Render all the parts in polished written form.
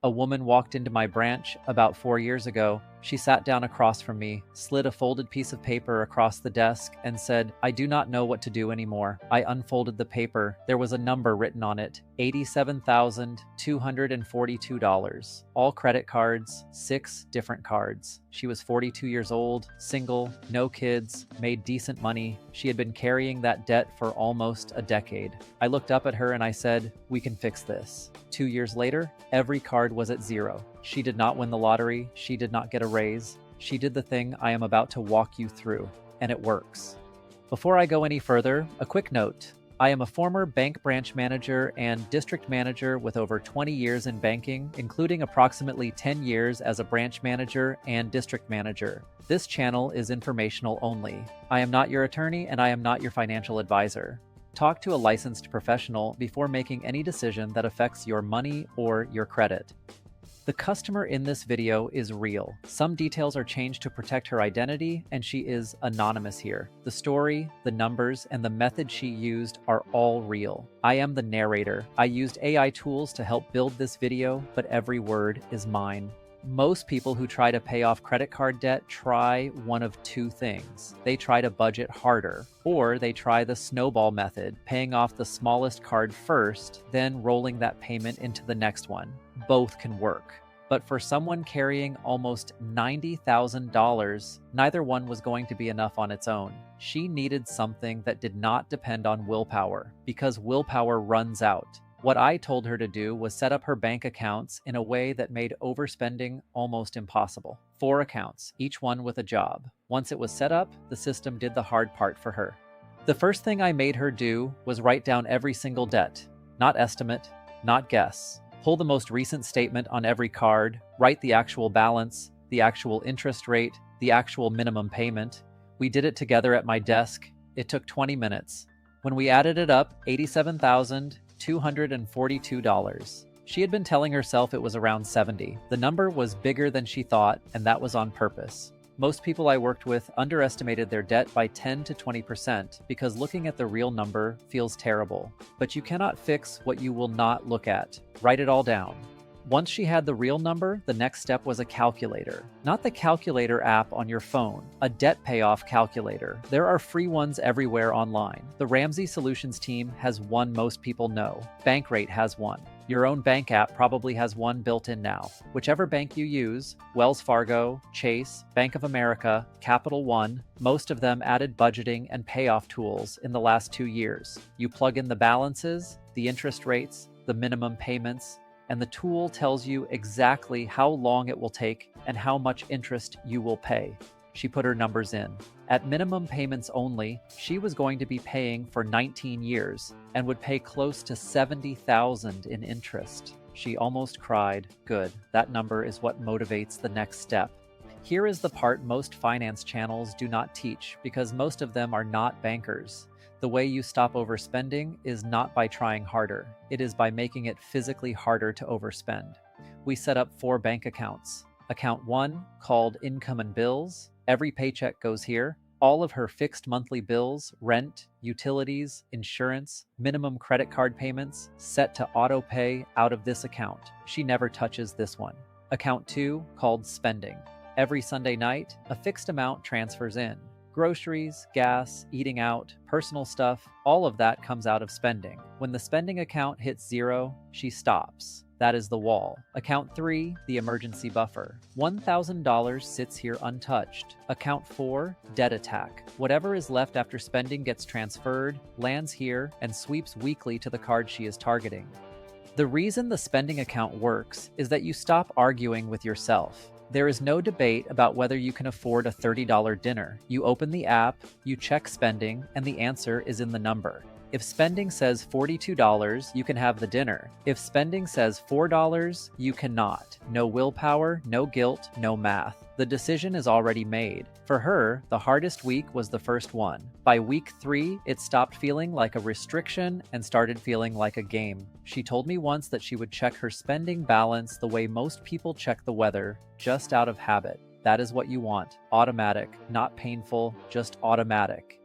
A woman walked into my branch about 4 years ago. She sat down across from me, slid a folded piece of paper across the desk, and said, "I do not know what to do anymore." I unfolded the paper. There was a number written on it, $87,242. All credit cards, 6 different cards. She was 42 years old, single, no kids, made decent money. She had been carrying that debt for almost a decade. I looked up at her and I said, "We can fix this." 2 years later, every card was at zero. She did not win the lottery. She did not get a raise. She did the thing I am about to walk you through, and it works. Before I go any further, a quick note. I am a former bank branch manager and district manager with over 20 years in banking, including approximately 10 years as a branch manager and district manager. This channel is informational only. I am not your attorney and I am not your financial advisor. Talk to a licensed professional before making any decision that affects your money or your credit. The customer in this video is real. Some details are changed to protect her identity, and she is anonymous here. The story, the numbers, and the method she used are all real. I am the narrator. I used AI tools to help build this video, but every word is mine. Most people who try to pay off credit card debt try one of two things. They try to budget harder, or they try the snowball method, paying off the smallest card first, then rolling that payment into the next one. Both can work. But for someone carrying almost $90,000, neither one was going to be enough on its own. She needed something that did not depend on willpower, because willpower runs out. What I told her to do was set up her bank accounts in a way that made overspending almost impossible. 4 accounts, each one with a job. Once it was set up, the system did the hard part for her. The first thing I made her do was write down every single debt. Not estimate, not guess. Pull the most recent statement on every card, write the actual balance, the actual interest rate, the actual minimum payment. We did it together at my desk. It took 20 minutes. When we added it up, $87,242. She had been telling herself it was around 70. The number was bigger than she thought, and that was on purpose. Most people I worked with underestimated their debt by 10 to 20% because looking at the real number feels terrible. But you cannot fix what you will not look at. Write it all down. Once she had the real number, the next step was a calculator. Not the calculator app on your phone, a debt payoff calculator. There are free ones everywhere online. The Ramsey Solutions team has one most people know. Bankrate has one. Your own bank app probably has one built in now. Whichever bank you use, Wells Fargo, Chase, Bank of America, Capital One, most of them added budgeting and payoff tools in the last 2 years. You plug in the balances, the interest rates, the minimum payments, and the tool tells you exactly how long it will take and how much interest you will pay. She put her numbers in. At minimum payments only, she was going to be paying for 19 years and would pay close to $70,000 in interest. She almost cried. Good, that number is what motivates the next step. Here is the part most finance channels do not teach because most of them are not bankers. The way you stop overspending is not by trying harder. It is by making it physically harder to overspend. We set up 4 bank accounts. Account 1, called Income and Bills. Every paycheck goes here. All of her fixed monthly bills, rent, utilities, insurance, minimum credit card payments, set to auto pay out of this account. She never touches this one. Account 2, called Spending. Every Sunday night, a fixed amount transfers in. Groceries, gas, eating out, personal stuff, all of that comes out of spending. When the spending account hits 0, she stops. That is the wall. Account 3, the emergency buffer. $1,000 sits here untouched. Account 4, debt attack. Whatever is left after spending gets transferred, lands here, and sweeps weekly to the card she is targeting. The reason the spending account works is that you stop arguing with yourself. There is no debate about whether you can afford a $30 dinner. You open the app, you check spending, and the answer is in the number. If spending says $42, you can have the dinner. If spending says $4, you cannot. No willpower, no guilt, no math. The decision is already made. For her, the hardest week was the first one. By week 3, it stopped feeling like a restriction and started feeling like a game. She told me once that she would check her spending balance the way most people check the weather, just out of habit. That is what you want. Automatic, not painful, just automatic.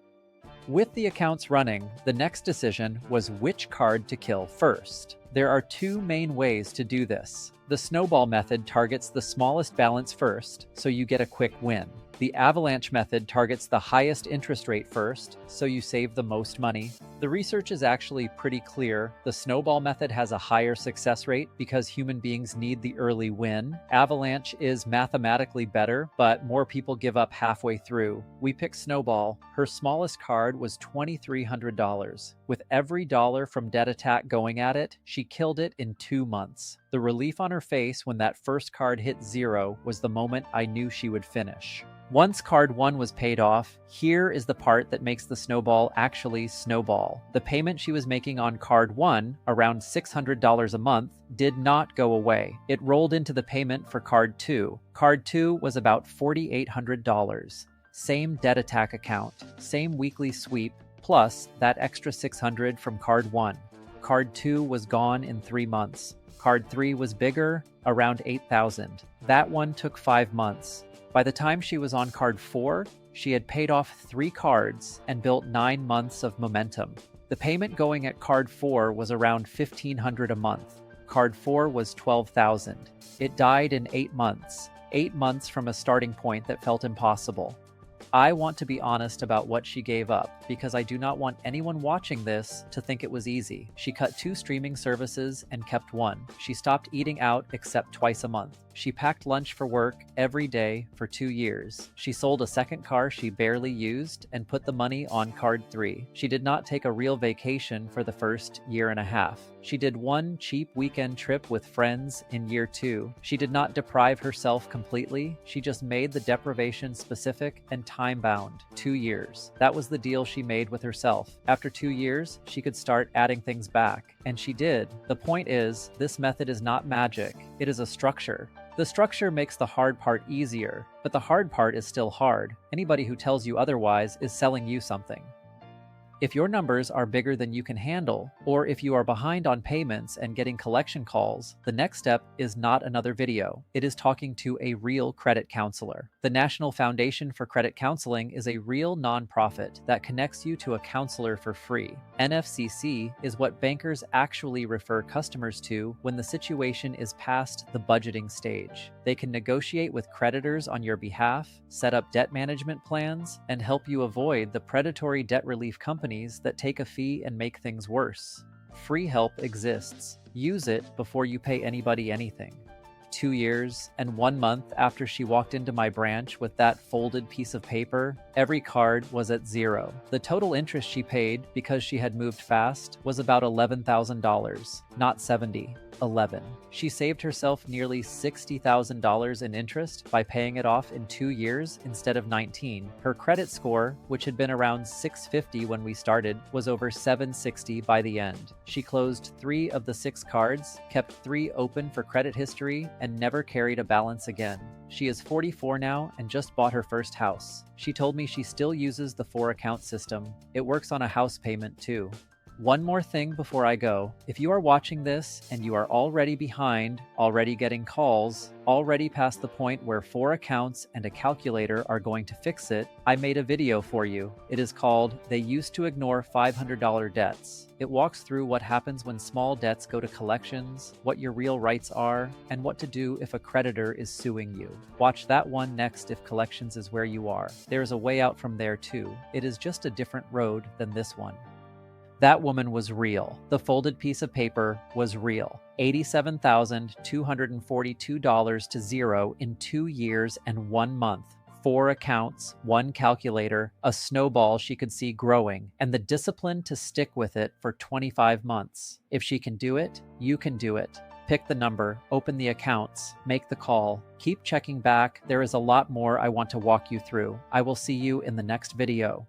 With the accounts running, the next decision was which card to kill first. There are two main ways to do this. The Snowball method targets the smallest balance first, so you get a quick win. The avalanche method targets the highest interest rate first, so you save the most money. The research is actually pretty clear. The Snowball method has a higher success rate because human beings need the early win. Avalanche is mathematically better, but more people give up halfway through. We picked Snowball. Her smallest card was $2,300. With every dollar from Debt Attack going at it, she killed it in 2 months. The relief on her face when that first card hit 0 was the moment I knew she would finish. Once card 1 was paid off, here is the part that makes the snowball actually snowball. The payment she was making on card 1, around $600 a month, did not go away. It rolled into the payment for card 2. Card 2 was about $4,800. Same Debt Attack account, same weekly sweep, plus that extra $600 from card 1. Card 2 was gone in 3 months. Card 3 was bigger, around $8,000. That one took 5 months. By the time she was on card 4, she had paid off 3 cards and built 9 months of momentum. The payment going at card 4 was around $1,500 a month. Card 4 was $12,000. It died in 8 months. 8 months from a starting point that felt impossible. I want to be honest about what she gave up, because I do not want anyone watching this to think it was easy. She cut 2 streaming services and kept 1. She stopped eating out except twice a month. She packed lunch for work every day for 2 years. She sold a second car she barely used and put the money on card 3. She did not take a real vacation for the first year and a half. She did 1 cheap weekend trip with friends in year 2. She did not deprive herself completely. She just made the deprivation specific and time-bound. 2 years. That was the deal she made with herself. After 2 years, she could start adding things back. And she did. The point is, this method is not magic. It is a structure. The structure makes the hard part easier, but the hard part is still hard. Anybody who tells you otherwise is selling you something. If your numbers are bigger than you can handle, or if you are behind on payments and getting collection calls, the next step is not another video. It is talking to a real credit counselor. The National Foundation for Credit Counseling is a real nonprofit that connects you to a counselor for free. NFCC is what bankers actually refer customers to when the situation is past the budgeting stage. They can negotiate with creditors on your behalf, set up debt management plans, and help you avoid the predatory debt relief companies that take a fee and make things worse. Free help exists. Use it before you pay anybody anything. 2 years and 1 month after she walked into my branch with that folded piece of paper, every card was at 0. The total interest she paid because she had moved fast was about $11,000, not $70,000. 11. She saved herself nearly $60,000 in interest by paying it off in 2 years instead of 19. Her credit score, which had been around 650 when we started, was over 760 by the end. She closed 3 of the 6 cards, kept 3 open for credit history, and never carried a balance again. She is 44 now and just bought her first house. She told me she still uses the 4-account system. It works on a house payment too. One more thing before I go. If you are watching this and you are already behind, already getting calls, already past the point where 4 accounts and a calculator are going to fix it, I made a video for you. It is called They Used to Ignore $500 Debts. It walks through what happens when small debts go to collections, what your real rights are, and what to do if a creditor is suing you. Watch that one next if collections is where you are. There is a way out from there too. It is just a different road than this one. That woman was real. The folded piece of paper was real. $87,242 to 0 in 2 years and 1 month. 4 accounts, 1 calculator, a snowball she could see growing, and the discipline to stick with it for 25 months. If she can do it, you can do it. Pick the number, open the accounts, make the call. Keep checking back. There is a lot more I want to walk you through. I will see you in the next video.